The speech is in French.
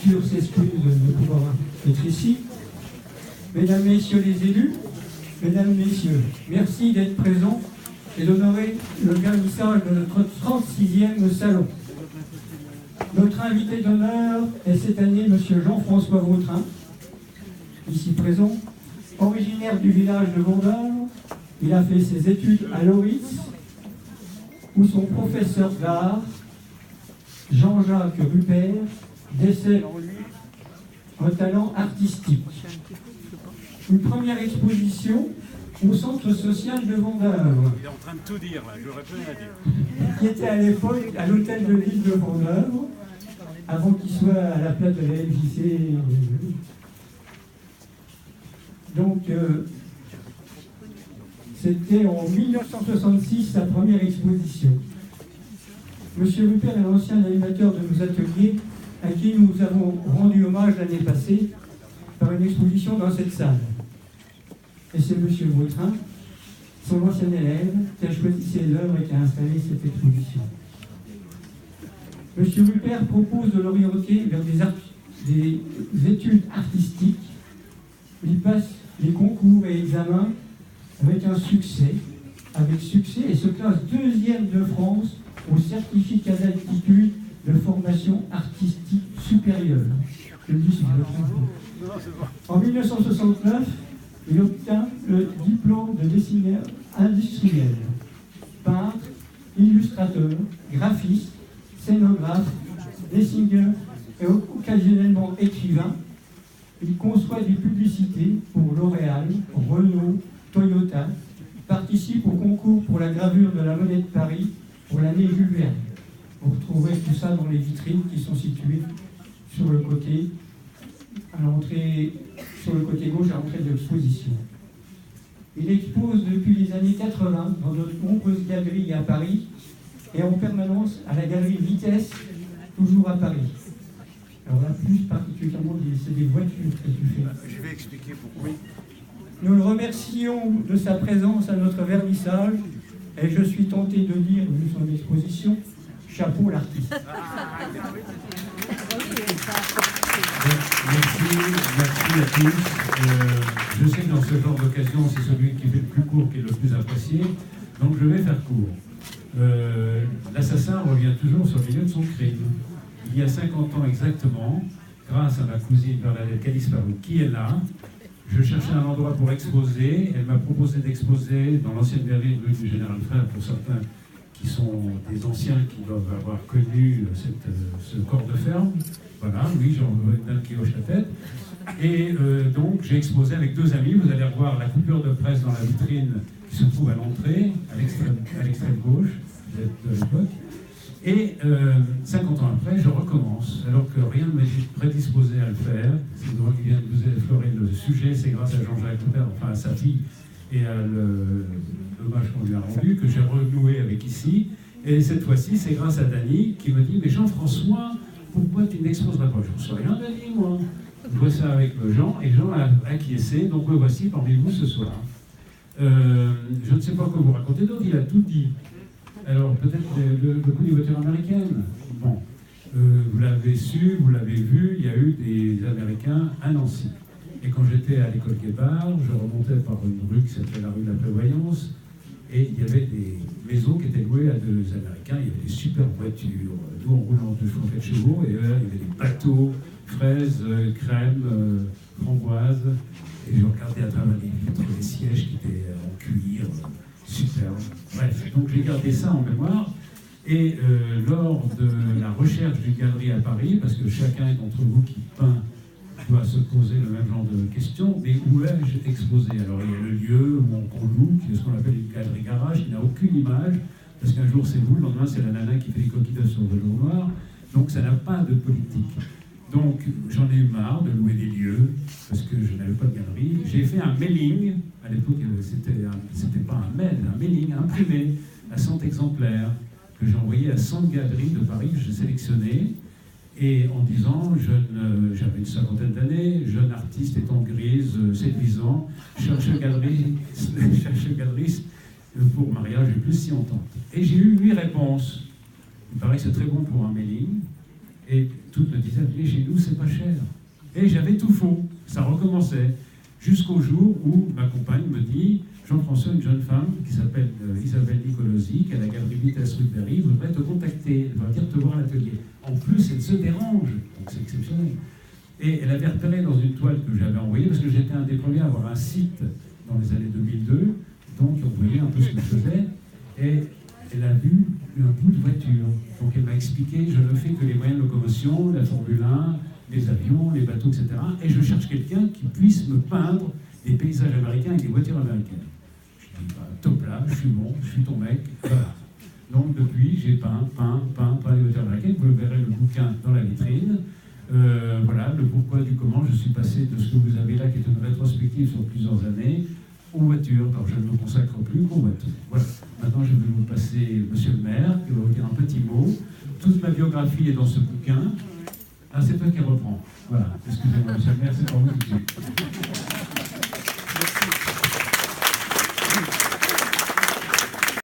préfecture s'excuse de pouvoir être ici. Mesdames, Messieurs les élus, Mesdames, Messieurs, merci d'être présents et d'honorer le vernissage de notre 36e salon. Notre invité d'honneur est cette année M. Jean-François Vautrin, ici présent, originaire du village de Vendôme. Il a fait ses études à Loris, où son professeur d'art, Jean-Jacques Rupert, décèle en lui un talent artistique. Une première exposition au centre social de Vendôme. Il est en train de tout dire, là, j'aurais plus rien à dire. Qui était à l'époque à l'hôtel de l'île de Vendôme, avant qu'il soit à la place de la LJC. Donc, c'était en 1966 sa première exposition. Monsieur Rupert est l'ancien animateur de nos ateliers, à qui nous avons rendu hommage l'année passée par une exposition dans cette salle. Et c'est Monsieur Vautrin, son ancien élève, qui a choisi ses œuvres et qui a installé cette exposition. Monsieur Rupert propose de l'orienter vers des études artistiques. Il passe les concours et examens avec succès, et se classe 2e de France au certificat d'aptitude de formation artistique supérieure. Je le dis si je le trompe. En 1969, il obtient le diplôme de dessinateur industriel, peintre, illustrateur, graphiste, scénographe, dessinateur et occasionnellement écrivain. Il conçoit des publicités pour L'Oréal, Renault, Toyota, participe au concours pour la gravure de la monnaie de Paris pour l'année Jules Verne. Vous retrouverez tout ça dans les vitrines qui sont situées sur le côté, sur le côté gauche à l'entrée de l'exposition. Il expose depuis les années 80 dans de nombreuses galeries à Paris et en permanence à la galerie Vitesse, toujours à Paris. Alors là, plus particulièrement, c'est des voitures que tu fais. Je vais expliquer pourquoi. Nous le remercions de sa présence à notre vernissage et je suis tenté de dire, vu son exposition, chapeau l'artiste. Merci à tous. Je sais que dans ce genre d'occasion, c'est celui qui fait le plus court qui est le plus apprécié, donc je vais faire court. L'assassin revient toujours sur le milieu de son crime. Il y a 50 ans exactement, grâce à ma cousine Bernadette qui a disparu, qui est là. Je cherchais un endroit pour exposer. Elle m'a proposé d'exposer dans l'ancienne galerie rue du Général Frère, pour certains qui sont des anciens qui doivent avoir connu ce corps de ferme. Voilà, oui, j'en vois une dame qui hoche la tête. Et donc, j'ai exposé avec 2 amis. Vous allez revoir la coupure de presse dans la vitrine qui se trouve à l'entrée, à l'extrême gauche de l'époque. Et 50 ans après, je recommence, alors que rien ne m'a prédisposé à le faire. C'est moi qui viens de vous effleurer le sujet, c'est grâce à Jean-Jacques Rupert, enfin à sa fille, et à l'hommage qu'on lui a rendu, que j'ai renoué avec ici. Et cette fois-ci, c'est grâce à Dany qui me dit « Mais Jean-François, pourquoi tu n'exposeras pas ?» Je ne sais rien, Dany, moi. Je vois ça avec Jean, et Jean a acquiescé, donc me voici parmi vous ce soir. Je ne sais pas quoi vous raconter d'autre, il a tout dit. Alors, peut-être le coup des voitures américaines. Bon, vous l'avez su, vous l'avez vu, il y a eu des Américains à Nancy. Et quand j'étais à l'école Guébard, je remontais par une rue qui s'appelait la rue de la Prévoyance, et il y avait des maisons qui étaient louées à 2 Américains. Il y avait des super voitures, tout en roulant de 4 chevaux, et il y avait des bateaux, fraises, crème, framboises. Et je regardais à travers les vitres, les sièges qui étaient en cuir. Super. Bref, donc j'ai gardé ça en mémoire. Et lors de la recherche d'une galerie à Paris, parce que chacun d'entre vous qui peint doit se poser le même genre de questions, mais où ai-je exposé? Alors il y a le lieu qu'on loue, qui est ce qu'on appelle une galerie garage, qui n'a aucune image, parce qu'un jour c'est vous, le lendemain c'est la nana qui fait des coquilles sur le velours noir, donc ça n'a pas de politique. Donc j'en ai eu marre de louer des lieux, parce que je n'avais pas de galerie. J'ai fait un mailing, à l'époque c'était pas un mail, un mailing imprimé à 100 exemplaires, que j'ai envoyé à 100 galeries de Paris que j'ai sélectionnées, et en disant, j'avais une 50aine d'années, jeune artiste étant grise, séduisant, cherche galeriste pour mariage et plus si entente. Et j'ai eu 8 réponses. Il paraît que c'est très bon pour un mailing. Et toutes me disaient, venez chez nous, c'est pas cher. Et j'avais tout faux, ça recommençait. Jusqu'au jour où ma compagne me dit, Jean-François, une jeune femme qui s'appelle Isabelle Nicolosi, qui a la galerie Vitesse rue de Berry, voudrait te contacter, elle va venir te voir à l'atelier. En plus, elle se dérange, donc c'est exceptionnel. Et elle avait repéré dans une toile que j'avais envoyée, parce que j'étais un des premiers à avoir un site dans les années 2002, donc on voyait un peu ce que je faisais, et elle a vu un bout de voiture. Donc elle m'a expliqué, je ne fais que les moyens de locomotion, la Formule 1, les avions, les bateaux, etc. Et je cherche quelqu'un qui puisse me peindre des paysages américains avec des voitures américaines. Je dis, bah, top là, je suis bon, je suis ton mec, voilà. Donc depuis, j'ai peint les voitures américaines. Vous verrez le bouquin dans la vitrine. Voilà, le pourquoi du comment je suis passé de ce que vous avez là, qui est une rétrospective sur plusieurs années, aux voitures. Alors je ne me consacre plus qu'aux voitures. Voilà. Maintenant, je vais vous passer Monsieur le maire, qui va vous dire un petit mot. Toute ma biographie est dans ce bouquin. Ah, c'est toi qui reprends. Voilà. Excusez-moi, Monsieur le maire, c'est pour vous tout de suite.